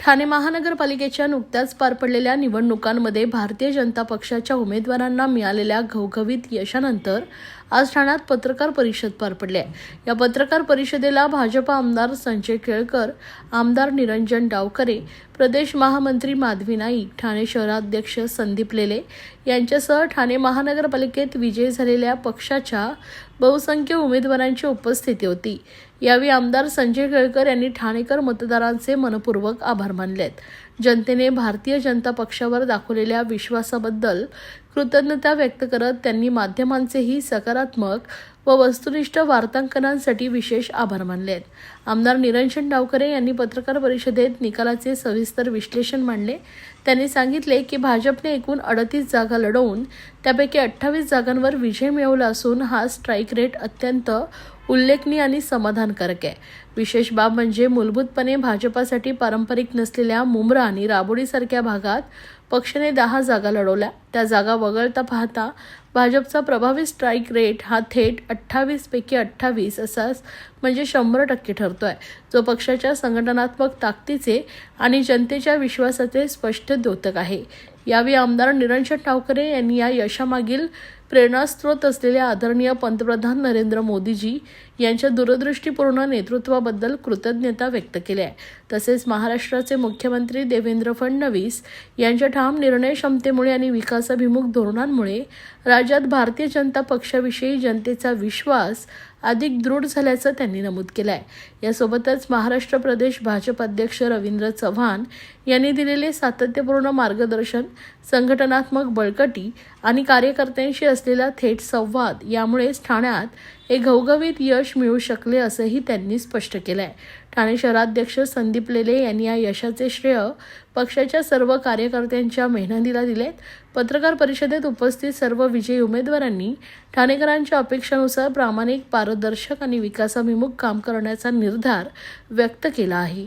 ठाणे महानगरपालिकेच्या नुकत्याच पार पडलेल्या निवडणुकांमध्ये भारतीय जनता पक्षाच्या उमेदवारांना मिळालेल्या घवघवीत यशानंतर आज ठाण्यात पत्रकार परिषद पार पडली आहे। या पत्रकार परिषदेला भाजपा आमदार संजय केळकर, आमदार निरंजन डावखरे, प्रदेश महामंत्री माधवी नाईक, ठाणे शहराध्यक्ष संदीप लेले यांच्यासह ठाणे महानगरपालिकेत विजयी झालेल्या पक्षाच्या बहुसंख्य उमेदवारांची उपस्थिती होती। यावेळी आमदार संजय केळकर यांनी ठाणेकर मतदारांचे मनपूर्वक आभार मानलेत। जनतेने भारतीय जनता पक्षावर दाखवलेल्या विश्वासाबद्दल कृतज्ञता व्यक्त करत त्यांनी माध्यमांचेही सकारात्मक व वस्तुनिष्ठ वार्तांकनांसाठी विशेष आभार मानलेत। आमदार निरंजन डावखरे यांनी पत्रकार परिषदेत निकालाचे सविस्तर विश्लेषण मांडले। त्यांनी सांगितले की भाजपने एकूण 38 जागा लढवून त्यापैकी 28 जागांवर विजय मिळवला असून हा स्ट्राईक रेट अत्यंत उल्लेखनीय आणि समाधानकारक आहे। विशेष बाब म्हणजे मूलभूतपणे भाजपासाठी पारंपरिक नसलेल्या मुंब्रा आणि राबोडीसारख्या भागात पक्षाने 10 जागा लढवल्या। त्या जागा वगळता पाहता भाजपचा प्रभावी स्ट्राईक रेट हा थेट 28 पैकी 28 असाच म्हणजे 100% ठरतोय, जो पक्षाच्या संघटनात्मक ताकदीचे आणि जनतेच्या विश्वासाचे स्पष्ट द्योतक आहे। यावेळी आमदार निरंजन डावखरे यांनी या यशामागील प्रेरणास्त्रोत असलेल्या आदरणीय पंतप्रधान नरेंद्र मोदीजी यांच्या दूरदृष्टीपूर्ण नेतृत्वाबद्दल कृतज्ञता व्यक्त केली आहे। तसेच महाराष्ट्राचे मुख्यमंत्री देवेंद्र फडणवीस यांच्या ठाम निर्णय क्षमतेमुळे आणि विकासाभिमुख धोरणांमुळे राज्यात भारतीय जनता पक्षाविषयी जनतेचा विश्वास अधिक दृढ झाल्याचं त्यांनी नमूद केलं आहे। यासोबतच महाराष्ट्र प्रदेश भाजप अध्यक्ष रवींद्र चव्हाण यांनी दिलेले सातत्यपूर्ण मार्गदर्शन, संघटनात्मक बळकटी आणि कार्यकर्त्यांशी असलेला थेट संवाद यामुळेच ठाण्यात एक घवघवीत यश मिळू शकले असंही त्यांनी स्पष्ट केलं आहे। ठाणे शहराध्यक्ष संदीप लेले यांनी या यशाचे श्रेय पक्षाच्या सर्व कार्यकर्त्यांच्या मेहनतीला दिलेत। पत्रकार परिषदेत उपस्थित सर्व विजयी उमेदवारांनी ठाणेकरांच्या अपेक्षानुसार प्रामाणिक, पारदर्शक आणि विकासाभिमुख काम करण्याचा निर्धार व्यक्त केला आहे।